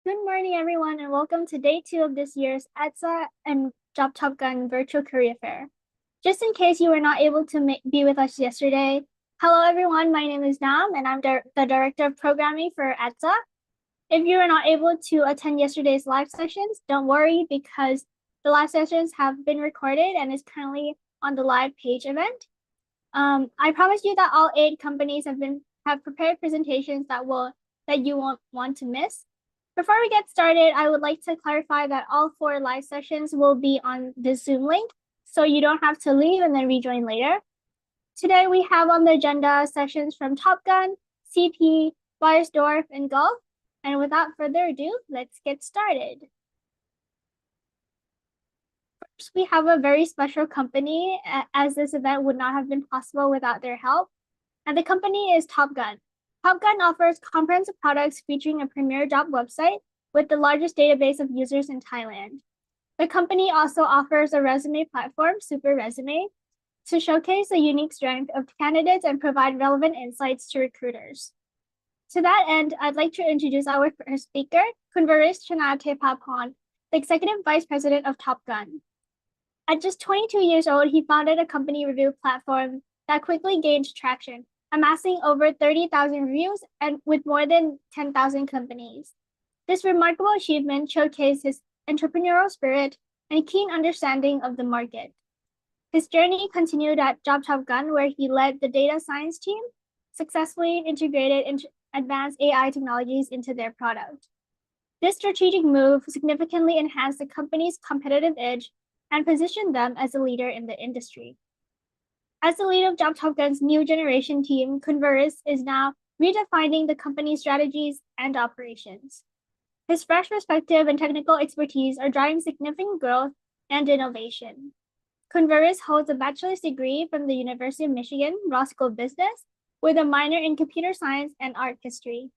Good morning, everyone, and welcome to day 2 of this year's ETSA and Job Top Gun Virtual Career Fair. Just in case you were not able to be with us yesterday, hello, everyone. My name is Nam, and I'm the Director of Programming for ETSA. If you were not able to attend yesterday's live sessions, don't worry because the live sessions have been recorded and is currently on the live page event. I promise you that all 8 companies have prepared presentations that you won't want to miss. Before we get started, I would like to clarify that all 4 live sessions will be on this Zoom link, so you don't have to leave and then rejoin later. Today, we have on the agenda sessions from Top Gun, CP, Bayersdorf, and Gulf. And without further ado, let's get started. First, we have a very special company, as this event would not have been possible without their help. And the company is Top Gun. Top Gun offers comprehensive products featuring a premier job website with the largest database of users in Thailand. The company also offers a resume platform, Super Resume, to showcase the unique strength of candidates and provide relevant insights to recruiters. To that end, I'd like to introduce our first speaker, Kunvaris Chanatepapon, the Executive Vice President of Top Gun. At just 22 years old, he founded a company review platform that quickly gained traction, amassing over 30,000 reviews and with more than 10,000 companies. This remarkable achievement showcased his entrepreneurial spirit and keen understanding of the market. His journey continued at Job Top Gun, where he led the data science team, successfully integrated advanced AI technologies into their product. This strategic move significantly enhanced the company's competitive edge and positioned them as a leader in the industry. As the lead of Job Top Gun's new generation team, Kunvaris is now redefining the company's strategies and operations. His fresh perspective and technical expertise are driving significant growth and innovation. Kunvaris holds a bachelor's degree from the University of Michigan, Law School of Business, with a minor in computer science and art history.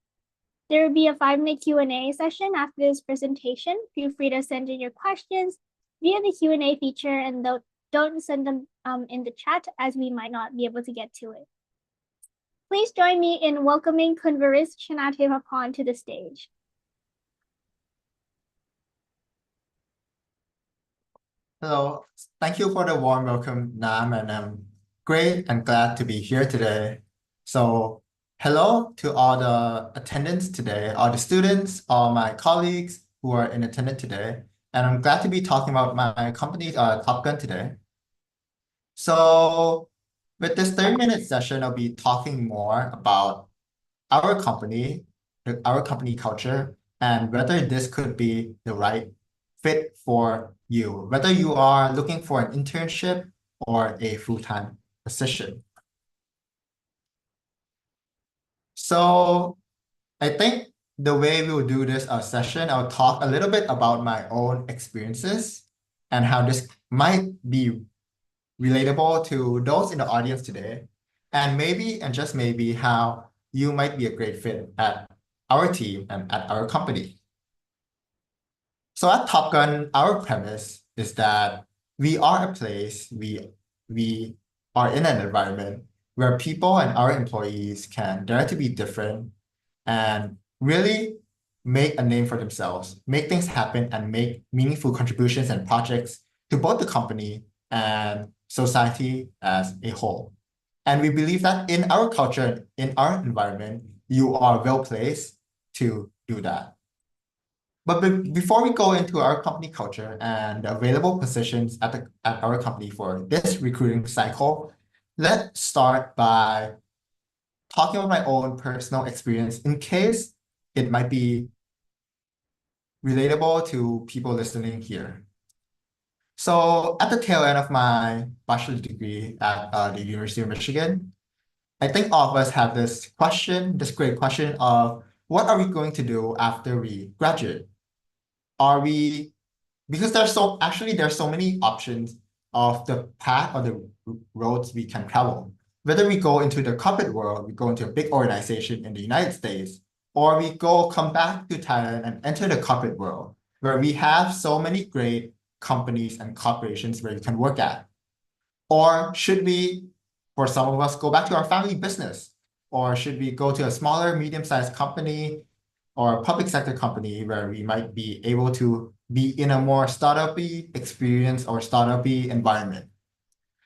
There will be a 5-minute Q&A session after this presentation. Feel free to send in your questions via the Q&A feature, and don't send them in the chat, as we might not be able to get to it. Please join me in welcoming Kunvaris Chanatepapon to the stage. Hello, thank you for the warm welcome, Nam, and I'm great and glad to be here today. So, hello to all the attendants today, all the students, all my colleagues who are in attendance today, and I'm glad to be talking about my company, Top Gun today. So, with this 30-minute session, I'll be talking more about our company, our company culture, and whether this could be the right fit for you, whether you are looking for an internship or a full-time position. So I think the way we will do this session, I'll talk a little bit about my own experiences and how this might be relatable to those in the audience today, and maybe, and just maybe, how you might be a great fit at our team and at our company. So at Top Gun, our premise is that we are a place, we are in an environment where people and our employees can dare to be different and really make a name for themselves, make things happen, and make meaningful contributions and projects to both the company and society as a whole. And we believe that in our culture, in our environment, you are well placed to do that. But before we go into our company culture and the available positions at our company for this recruiting cycle, let's start by talking about my own personal experience in case it might be relatable to people listening here. So at the tail end of my bachelor's degree at the University of Michigan, I think all of us have this great question of what are we going to do after we graduate? Because there's so many options of the path or the roads we can travel. Whether we go into the corporate world, we go into a big organization in the United States, or we come back to Thailand and enter the corporate world, where we have so many great companies and corporations where you can work at. Or should we, for some of us, go back to our family business? Or should we go to a smaller, medium-sized company or a public sector company where we might be able to be in a more startup-y experience or startup-y environment.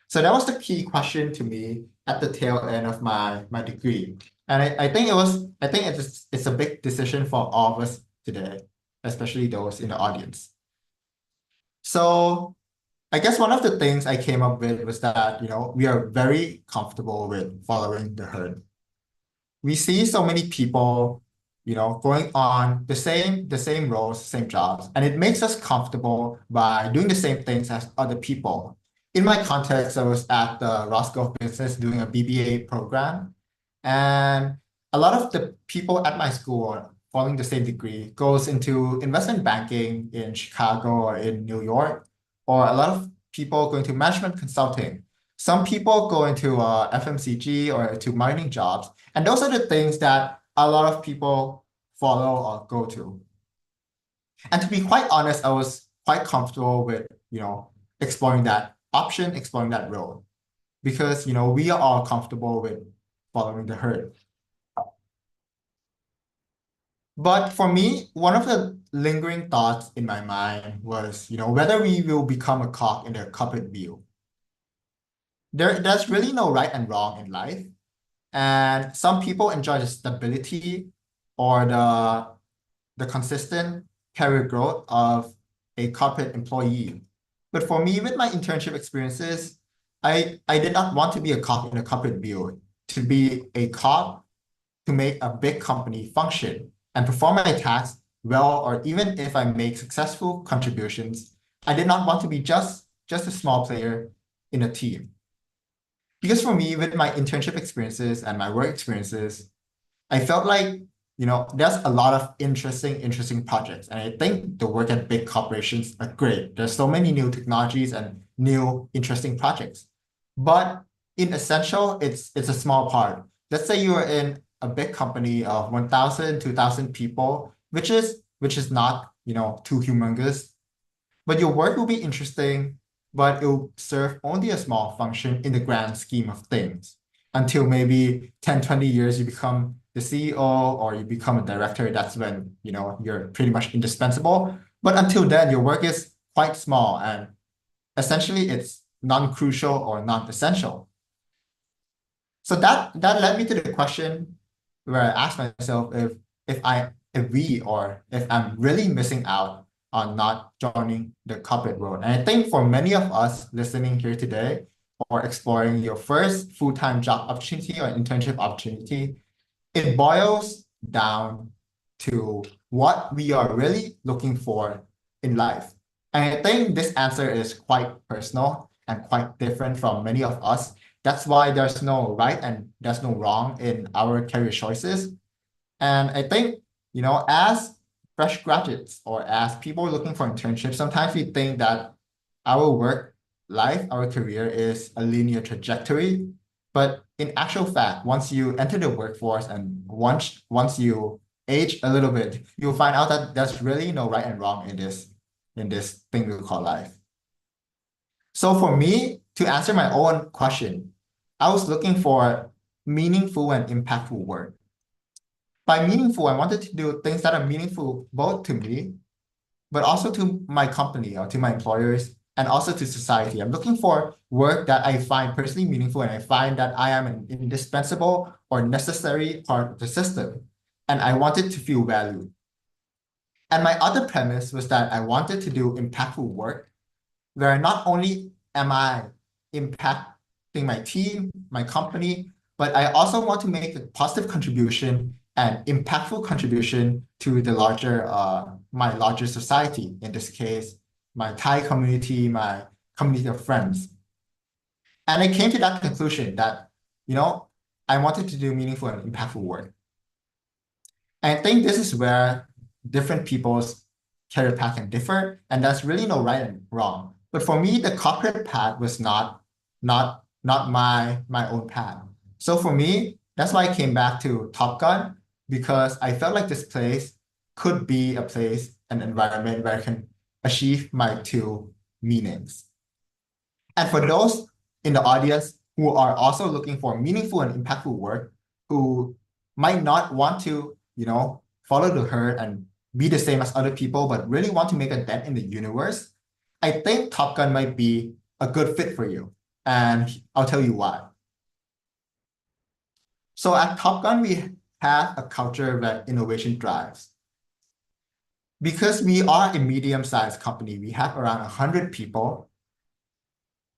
So that was the key question to me at the tail end of my degree. And I think it's a big decision for all of us today, especially those in the audience. So I guess one of the things I came up with was that, we are very comfortable with following the herd. We see so many people, going on the same roles, same jobs, and it makes us comfortable by doing the same things as other people. In my context, I was at the Roscoe Business doing a BBA program, and a lot of the people at my school following the same degree goes into investment banking in Chicago or in New York, or a lot of people going to management consulting. Some people go into FMCG or to mining jobs, and those are the things that a lot of people follow or go to. And to be quite honest, I was quite comfortable with, exploring that option, exploring that road, because, we are all comfortable with following the herd. But for me, one of the lingering thoughts in my mind was, whether we will become a cog in the corporate wheel. There's really no right and wrong in life. And some people enjoy the stability or the consistent career growth of a corporate employee. But for me, with my internship experiences, I did not want to be a cog in a corporate wheel, to be a cog to make a big company function and perform my tasks well, or even if I make successful contributions, I did not want to be just a small player in a team. Because for me, with my internship experiences and my work experiences, I felt like, there's a lot of interesting projects. And I think the work at big corporations are great. There's so many new technologies and new interesting projects. But in essential, it's a small part. Let's say you are in a big company of 1,000, 2,000 people, which is not, too humongous. But your work will be interesting, but it will serve only a small function in the grand scheme of things. Until maybe 10, 20 years, you become the CEO or you become a director. That's when, you're pretty much indispensable. But until then, your work is quite small and essentially it's non-crucial or non-essential. So that led me to the question where I asked myself if I'm really missing out on not joining the corporate world. And I think for many of us listening here today or exploring your first full-time job opportunity or internship opportunity, it boils down to what we are really looking for in life. And I think this answer is quite personal and quite different from many of us. That's why there's no right and there's no wrong in our career choices. And I think, as fresh graduates or as people looking for internships, sometimes we think that our work life, our career is a linear trajectory. But in actual fact, once you enter the workforce and once you age a little bit, you'll find out that there's really no right and wrong in this thing we call life. So for me, to answer my own question, I was looking for meaningful and impactful work. By meaningful, I wanted to do things that are meaningful both to me, but also to my company or to my employers and also to society. I'm looking for work that I find personally meaningful and I find that I am an indispensable or necessary part of the system. And I wanted to feel valued. And my other premise was that I wanted to do impactful work where not only am I impacting my team, my company, but I also want to make a positive contribution and impactful contribution to the my larger society. In this case, my Thai community, my community of friends. And I came to that conclusion that, I wanted to do meaningful and impactful work. And I think this is where different people's career path can differ, and there's really no right and wrong. But for me, the corporate path was not my own path. So for me, that's why I came back to Top Gun, because I felt like this place could be a place, an environment where I can achieve my two meanings. And for those in the audience who are also looking for meaningful and impactful work, who might not want to, follow the herd and be the same as other people, but really want to make a dent in the universe, I think Top Gun might be a good fit for you. And I'll tell you why. So at Top Gun, we have a culture where innovation thrives. Because we are a medium-sized company, we have around 100 people.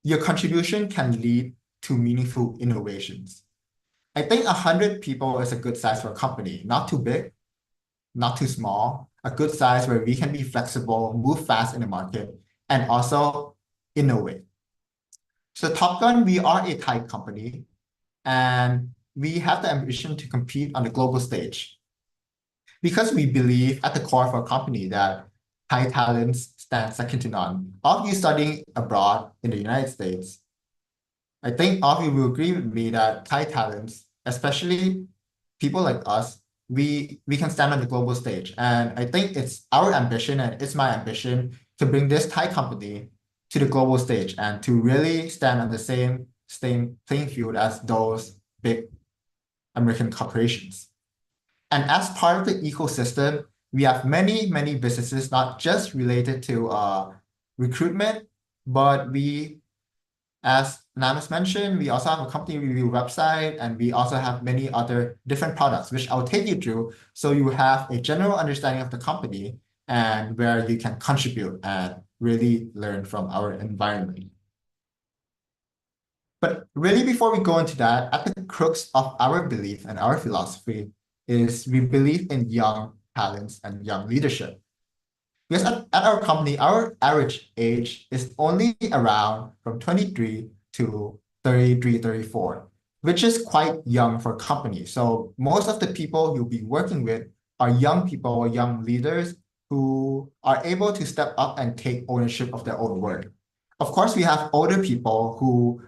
Your contribution can lead to meaningful innovations. I think 100 people is a good size for a company, not too big, not too small, a good size where we can be flexible, move fast in the market, and also innovate. So Top Gun, we are a Thai company, and we have the ambition to compete on the global stage. Because we believe at the core of our company that Thai talents stand second to none. All of you studying abroad in the United States, I think all of you will agree with me that Thai talents, especially people like us, we can stand on the global stage. And I think it's our ambition and it's my ambition to bring this Thai company to the global stage and to really stand on the same playing field as those big American corporations. And as part of the ecosystem, we have many, many businesses, not just related to recruitment, but as Namas mentioned, we also have a company review website, and we also have many other different products, which I'll take you through so you have a general understanding of the company and where you can contribute and really learn from our environment. But really, before we go into that, at the crux of our belief and our philosophy is we believe in young talents and young leadership. Because at our company, our average age is only around from 23 to 33, 34, which is quite young for a company. So most of the people you'll be working with are young people or young leaders who are able to step up and take ownership of their own work. Of course, we have older people who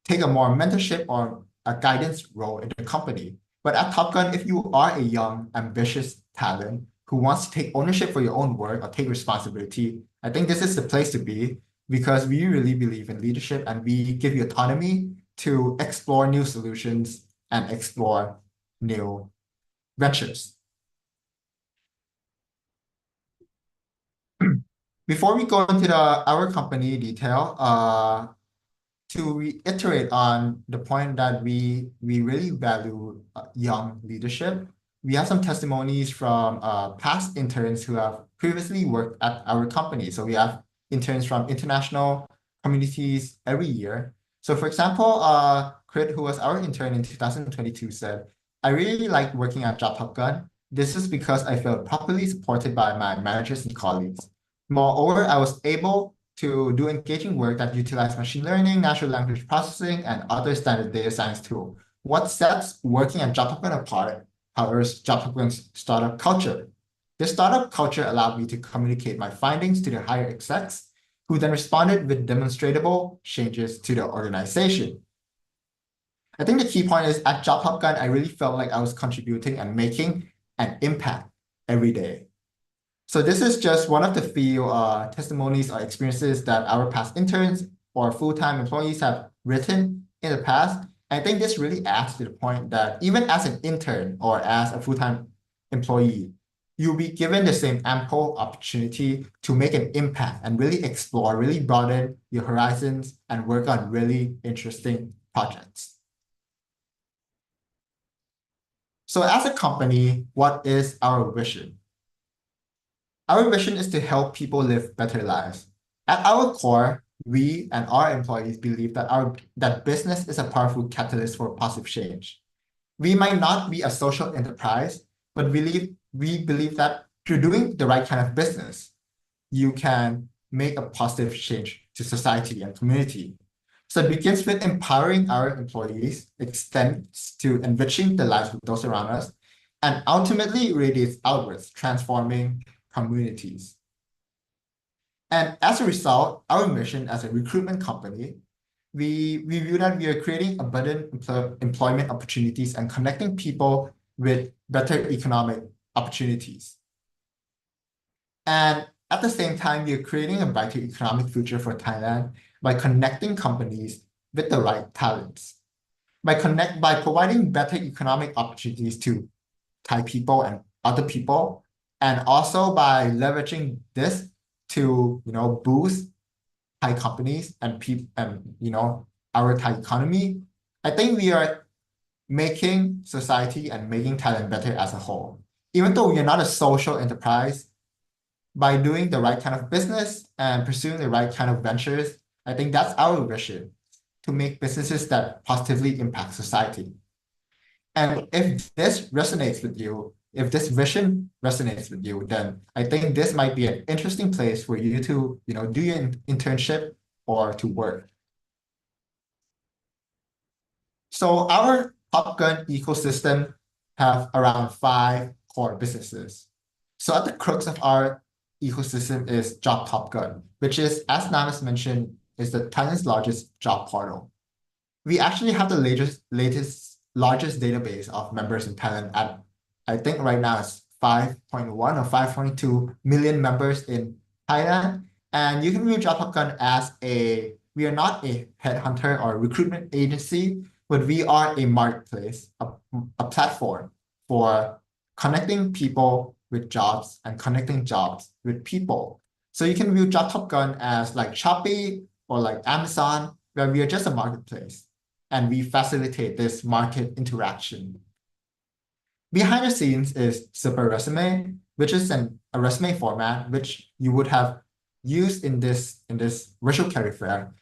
take a more mentorship or a guidance role in the company. But at Top Gun, if you are a young, ambitious talent who wants to take ownership for your own work or take responsibility, I think this is the place to be because we really believe in leadership and we give you autonomy to explore new solutions and explore new ventures. Before we go into our company detail, to reiterate on the point that we really value young leadership, we have some testimonies from past interns who have previously worked at our company. So we have interns from international communities every year. So for example, Crit, who was our intern in 2022, said, "I really like working at Job Top Gun. This is because I felt properly supported by my managers and colleagues. Moreover, I was able to do engaging work that utilize machine learning, natural language processing, and other standard data science tools. What sets working at Job Top Gun apart, however, is Job Top Gun's startup culture. This startup culture allowed me to communicate my findings to the higher execs, who then responded with demonstrable changes to the organization. I think the key point is at Job Top Gun, I really felt like I was contributing and making an impact every day. So this is just one of the few testimonies or experiences that our past interns or full-time employees have written in the past. I think this really adds to the point that even as an intern or as a full-time employee, you'll be given the same ample opportunity to make an impact and really explore, really broaden your horizons and work on really interesting projects. So as a company, what is our vision? Our vision is to help people live better lives. At our core, we and our employees believe that business is a powerful catalyst for positive change. We might not be a social enterprise, but we believe that through doing the right kind of business, you can make a positive change to society and community. So it begins with empowering our employees, extends to enriching the lives of those around us, and ultimately radiates outwards, transforming communities. And as a result, our mission as a recruitment company, we view that we are creating abundant employment opportunities and connecting people with better economic opportunities. And at the same time, we are creating a brighter economic future for Thailand by connecting companies with the right talents. By providing better economic opportunities to Thai people and other people, and also by leveraging this to boost Thai companies and people and our Thai economy. I think we are making society and making Thailand better as a whole. Even though we are not a social enterprise, by doing the right kind of business and pursuing the right kind of ventures, I think that's our vision, to make businesses that positively impact society. And if this resonates with you, if this vision resonates with you, then I think this might be an interesting place for you to, do your internship or to work. So our Top Gun ecosystem have around 5 core businesses. So at the crux of our ecosystem is Job Top Gun, which is, as Namas mentioned, is the Thailand's largest job portal. We actually have the largest database of members in Thailand at, I think right now it's 5.1 or 5.2 million members in Thailand. And you can view Job Top Gun as we are not a headhunter or recruitment agency, but we are a marketplace, a platform for connecting people with jobs and connecting jobs with people. So you can view Job Top Gun as like Shopee or like Amazon, where we are just a marketplace and we facilitate this market interaction. Behind the scenes is Super Resume, which is a resume format which you would have used in this virtual career fair,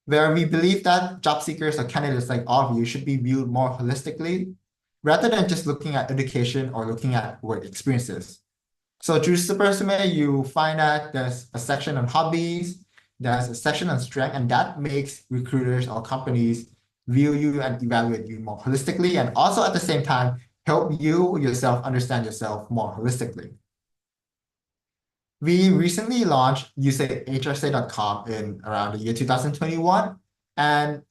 where we believe that job seekers or candidates like all of you should be viewed more holistically, rather than just looking at education or looking at work experiences. So through Super Resume, you find that there's a section on hobbies, there's a section on strength, and that makes recruiters or companies view you and evaluate you more holistically, and also at the same time, help you yourself understand yourself more holistically. We recently launched HRSay.com in around the year 2021, and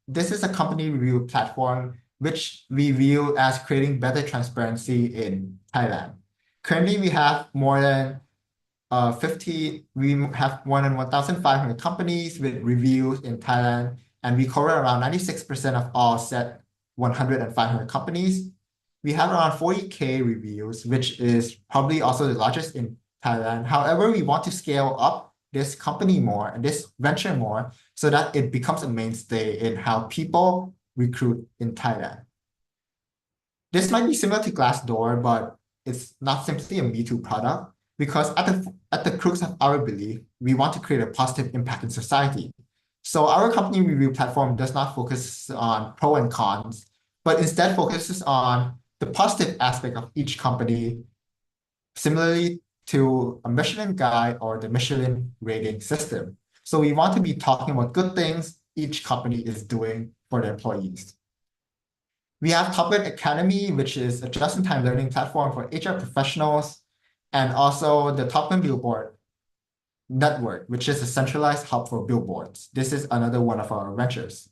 this is a company review platform which we view as creating better transparency in Thailand. Currently, we have more than 1,500 companies with reviews in Thailand, and we cover around 96% of all set 100 and 500 companies. We have around 40K reviews, which is probably also the largest in Thailand. However, we want to scale up this company more and this venture more so that it becomes a mainstay in how people recruit in Thailand. This might be similar to Glassdoor, but it's not simply a Me Too product, because at the crux of our belief, we want to create a positive impact in society. So our company review platform does not focus on pro and cons, but instead focuses on the positive aspect of each company, similarly to a Michelin guide or the Michelin rating system. So we want to be talking about good things each company is doing for their employees. We have Top Gun Academy, which is a just-in-time learning platform for HR professionals, and also the Top Gun Billboard Network, which is a centralized hub for billboards. This is another one of our ventures.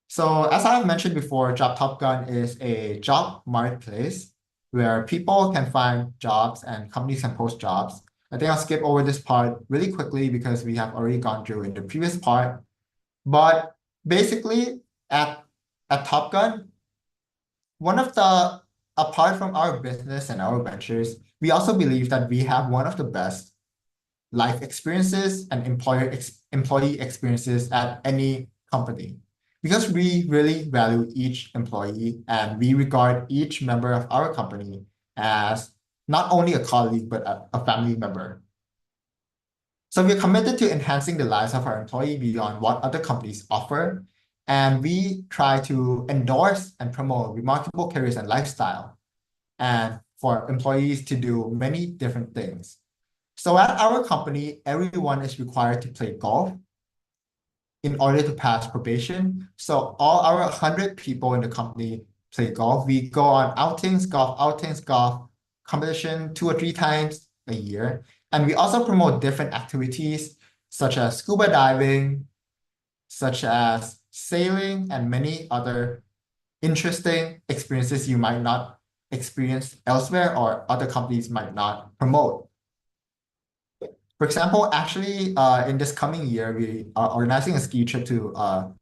So as I've mentioned before, Job Top Gun is a job marketplace where people can find jobs and companies can post jobs. I think I'll skip over this part really quickly because we have already gone through in the previous part. But basically, at Top Gun, apart from our business and our ventures, we also believe that we have one of the best life experiences and employee experiences at any company, because we really value each employee and we regard each member of our company as not only a colleague, but a family member. So we're committed to enhancing the lives of our employee beyond what other companies offer, and we try to endorse and promote remarkable careers and lifestyle, and for employees to do many different things. So at our company, everyone is required to play golf in order to pass probation. So all our 100 people in the company play golf. We go on golf competition 2 or 3 times a year. And we also promote different activities such as scuba diving, such as sailing, and many other interesting experiences you might not experience elsewhere or other companies might not promote. For example, actually, in this coming year, we are organizing a ski trip to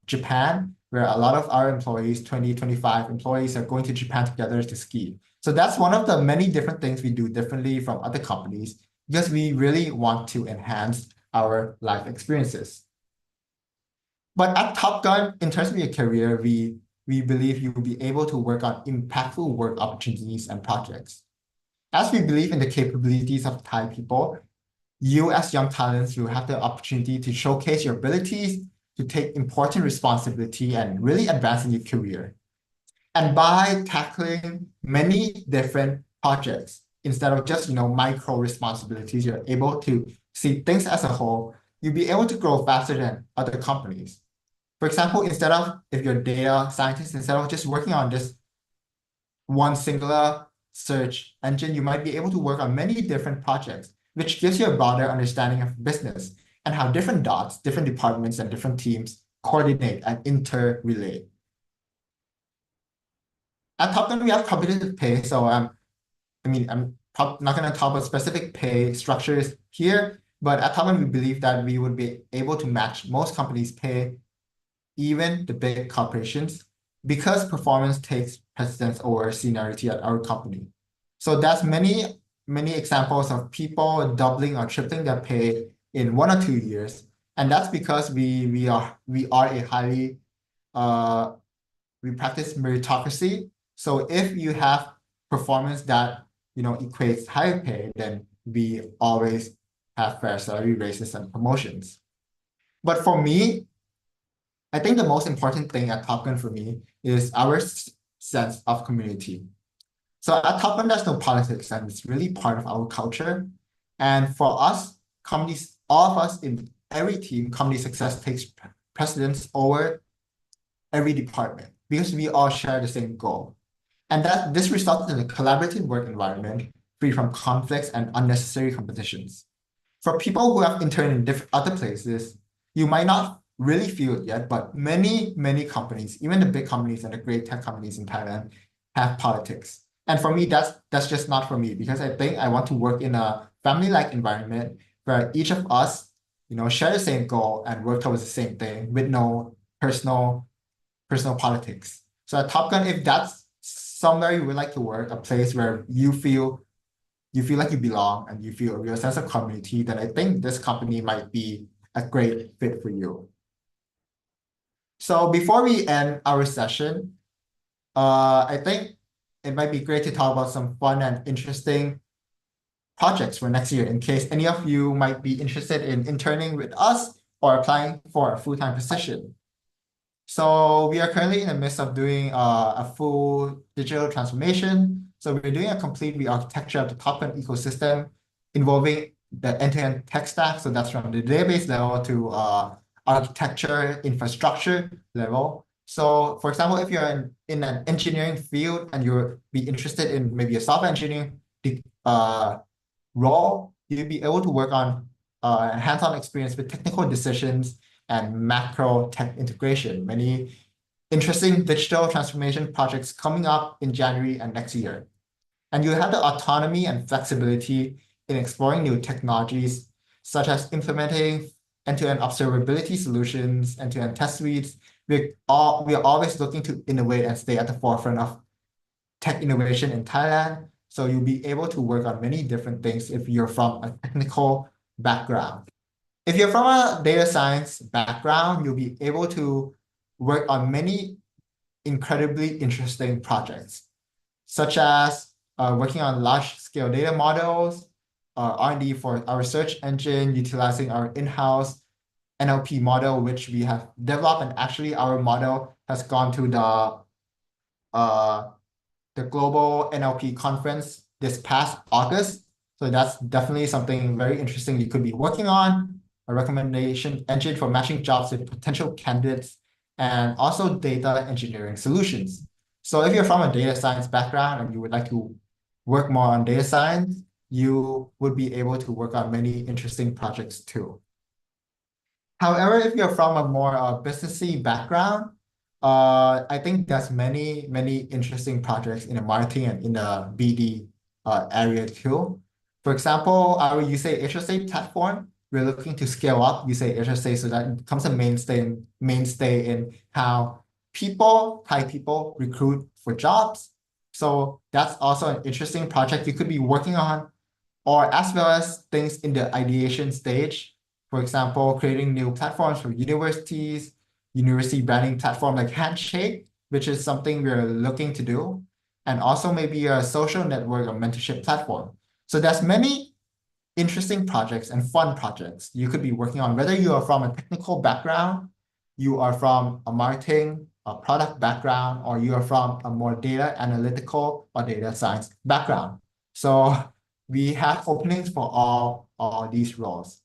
Japan, where a lot of our employees, 25 employees, are going to Japan together to ski. So that's one of the many different things we do differently from other companies because we really want to enhance our life experiences. But at Top Gun, in terms of your career, we believe you will be able to work on impactful work opportunities and projects. As we believe in the capabilities of Thai people, you as young talents will have the opportunity to showcase your abilities, to take important responsibility and really advance in your career. And by tackling many different projects, instead of just, micro responsibilities, you're able to see things as a whole, you'll be able to grow faster than other companies. For example, if you're a data scientist, instead of just working on this one singular search engine, you might be able to work on many different projects, which gives you a broader understanding of business and how different dots, different departments, and different teams coordinate and interrelate. At Top Gun, we have competitive pay, so I'm not going to talk about specific pay structures here, but at Top Gun, we believe that we would be able to match most companies' pay, even the big corporations, because performance takes precedence over seniority at our company. So that's many examples of people doubling or tripling their pay in 1 or 2 years, and that's because we are a highly we practice meritocracy. So if you have performance that equates higher pay, then we always have fair salary raises and promotions. But for me, I think the most important thing at Top Gun for me is our sense of community. So at Top Gun, there's no politics, and it's really part of our culture. And for us, all of us in every team, company success takes precedence over every department because we all share the same goal. And that this results in a collaborative work environment free from conflicts and unnecessary competitions. For people who have interned in other places, you might not really feel it yet, but many companies, even the big companies and the great tech companies in Thailand, have politics. And for me, that's just not for me, because I think I want to work in a family-like environment where each of us, share the same goal and work towards the same thing with no personal politics. So at Top Gun, if that's somewhere you would like to work, a place where you feel like you belong and you feel a real sense of community, then I think this company might be a great fit for you. So before we end our session, I think it might be great to talk about some fun and interesting projects for next year in case any of you might be interested in interning with us or applying for a full-time position. So we are currently in the midst of doing a full digital transformation. So we're doing a complete re-architecture of the Top Gun ecosystem involving the end-to-end tech stack. So that's from the database level to architecture, infrastructure level. So for example, if you're in an engineering field and you'll be interested in maybe a software engineering role, you'll be able to work on hands-on experience with technical decisions and macro tech integration. Many interesting digital transformation projects coming up in January and next year. And you have the autonomy and flexibility in exploring new technologies, such as implementing end-to-end observability solutions, end-to-end test suites. We are always looking to innovate and stay at the forefront of tech innovation in Thailand. So you'll be able to work on many different things if you're from a technical background. If you're from a data science background, you'll be able to work on many incredibly interesting projects, such as working on large-scale data models, R&D for our search engine, utilizing our in-house NLP model, which we have developed, and actually our model has gone to the global NLP conference this past August. So that's definitely something very interesting you could be working on, a recommendation engine for matching jobs with potential candidates, and also data engineering solutions. So if you're from a data science background and you would like to work more on data science, you would be able to work on many interesting projects too. However, if you're from a more businessy background, I think there's many interesting projects in the marketing and in the BD area too. For example, our USA HSA platform, we're looking to scale up USA HSA so that it becomes a mainstay in how Thai people recruit for jobs. So that's also an interesting project you could be working on, or as well as things in the ideation stage. For example, creating new platforms for universities, university branding platform like Handshake, which is something we're looking to do, and also maybe a social network or mentorship platform. So there's many interesting projects and fun projects you could be working on, whether you are from a technical background, you are from a marketing, a product background, or you are from a more data analytical or data science background. So we have openings for all these roles.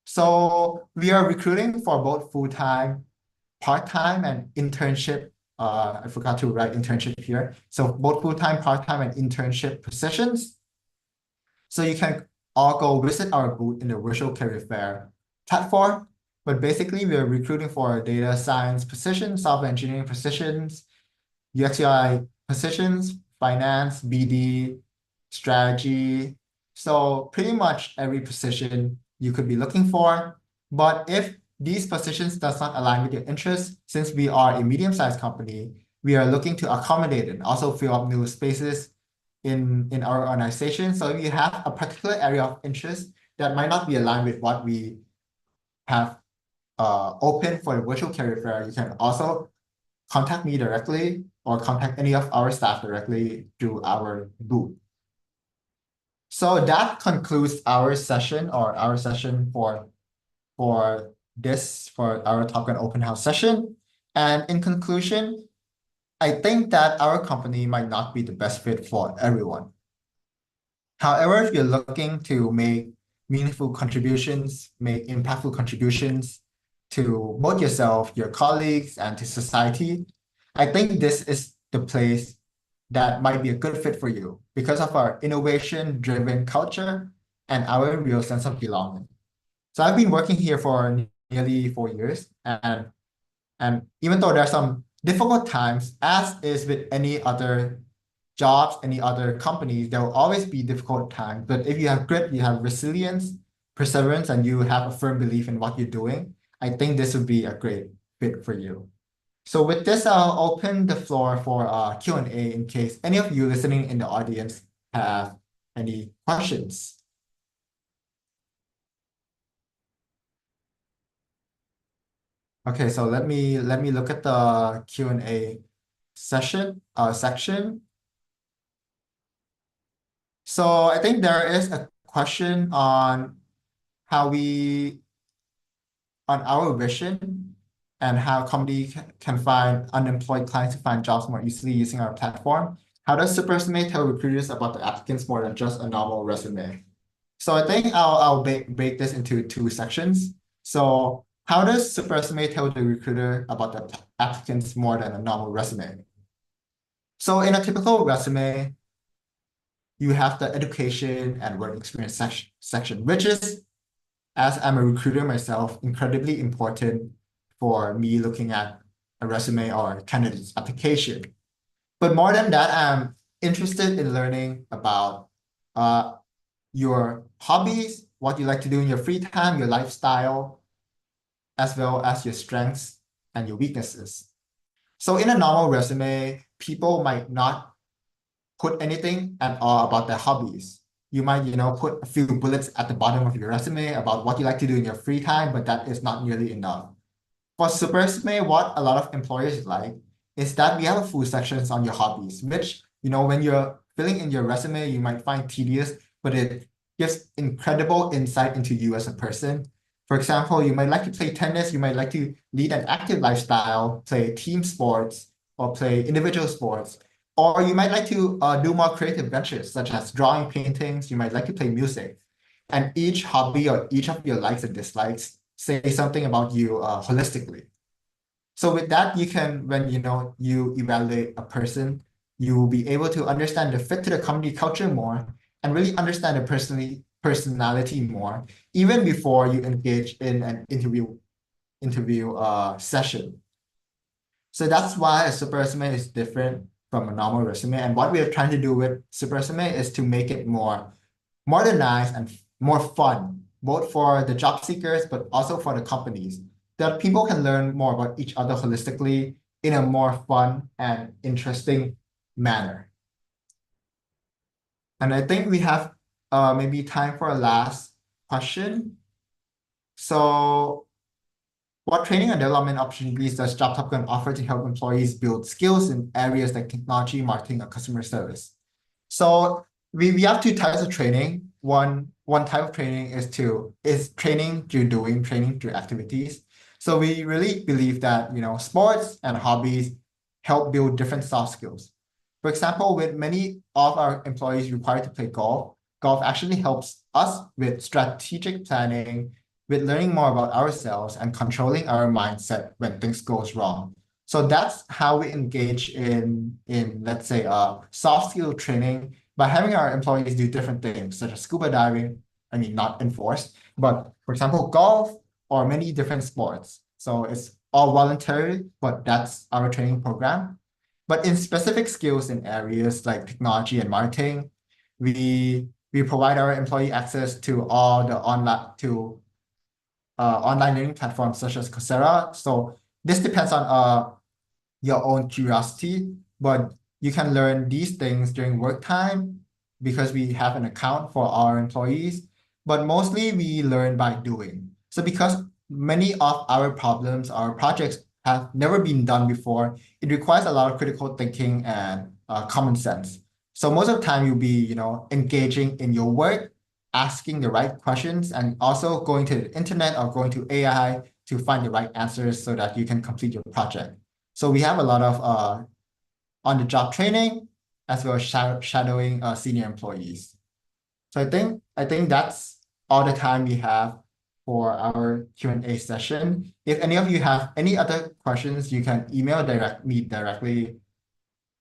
So we are recruiting for both full-time, part-time, and internship. I forgot to write internship here. So both full-time, part-time, and internship positions. So you can all go visit our booth in the virtual career fair platform. But basically, we're recruiting for data science positions, software engineering positions, UX UI positions, finance, BD, strategy. So pretty much every position you could be looking for. But if these positions does not align with your interests, since we are a medium-sized company, we are looking to accommodate and also fill up new spaces in our organization. So if you have a particular area of interest that might not be aligned with what we have open for the virtual career fair, you can also contact me directly or contact any of our staff directly through our booth. So that concludes our session or our session for our Talk and Open House session. And in conclusion, I think that our company might not be the best fit for everyone. However, if you're looking to make meaningful contributions, make impactful contributions to both yourself, your colleagues, and to society, I think this is the place that might be a good fit for you because of our innovation-driven culture and our real sense of belonging. So I've been working here for nearly 4 years, and even though there are some difficult times, as is with any other jobs, any other companies, there will always be difficult times. But if you have grit, you have resilience, perseverance, and you have a firm belief in what you're doing, I think this would be a great fit for you. So with this, I'll open the floor for Q&A in case any of you listening in the audience have any questions. Okay, so let me look at the Q&A section. So I think there is a question on how on our vision and how company can find unemployed clients to find jobs more easily using our platform. How does Super Resume tell recruiters about the applicants more than just a normal resume? So I think I'll break this into two sections. So how does Super Resume tell the recruiter about the applicants more than a normal resume? So in a typical resume, you have the education and work experience section, which is, as I'm a recruiter myself, incredibly important for me looking at a resume or a candidate's application. But more than that, I'm interested in learning about your hobbies, what you like to do in your free time, your lifestyle, as well as your strengths and your weaknesses. So in a normal resume, people might not put anything at all about their hobbies. You might, put a few bullets at the bottom of your resume about what you like to do in your free time, but that is not nearly enough. For Super Resume, what a lot of employers like is that we have full sections on your hobbies, which, when you're filling in your resume, you might find tedious, but it gives incredible insight into you as a person. For example, you might like to play tennis, you might like to lead an active lifestyle, play team sports, or play individual sports. Or you might like to do more creative ventures, such as drawing, paintings. You might like to play music. And each hobby or each of your likes and dislikes say something about you holistically. So with that, you can, when you evaluate a person, you will be able to understand the fit to the company culture more and really understand the personality more, even before you engage in an interview session. So that's why a super resume is different from a normal resume. And what we are trying to do with super resume is to make it more modernized and more fun, both for the job seekers, but also for the companies, that people can learn more about each other holistically in a more fun and interesting manner. And I think we have maybe time for a last question. So, what training and development opportunities does Job Top Gun offer to help employees build skills in areas like technology, marketing, or customer service? So we have two types of training. One type of training is training through doing, training through activities. So we really believe that sports and hobbies help build different soft skills. For example, with many of our employees required to play golf actually helps us with strategic planning, with learning more about ourselves and controlling our mindset when things goes wrong. So that's how we engage in let's say soft skill training by having our employees do different things such as scuba diving. I mean, not enforced, but for example, golf or many different sports. So it's all voluntary, but that's our training program. But in specific skills in areas like technology and marketing, we provide our employee access to all the online learning platforms such as Coursera. So this depends on your own curiosity, but you can learn these things during work time because we have an account for our employees, but mostly we learn by doing. So because many of our problems, our projects have never been done before, it requires a lot of critical thinking and common sense. So most of the time you'll be, engaging in your work, asking the right questions, and also going to the internet or going to AI to find the right answers so that you can complete your project. So we have a lot of on-the-job training as well as shadowing senior employees. So I think that's all the time we have for our Q&A session. If any of you have any other questions, you can email me directly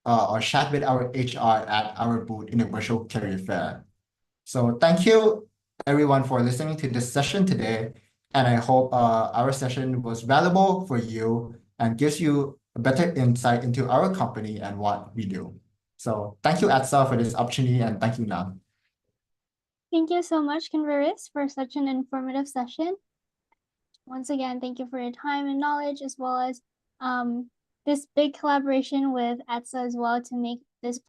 or chat with our HR at our booth in the virtual career fair. So thank you everyone for listening to this session today. And I hope our session was valuable for you and gives you a better insight into our company and what we do. So thank you, Atsa, for this opportunity, and thank you, Nam. Thank you so much, Converis, for such an informative session. Once again, thank you for your time and knowledge, as well as this big collaboration with ATSA as well to make this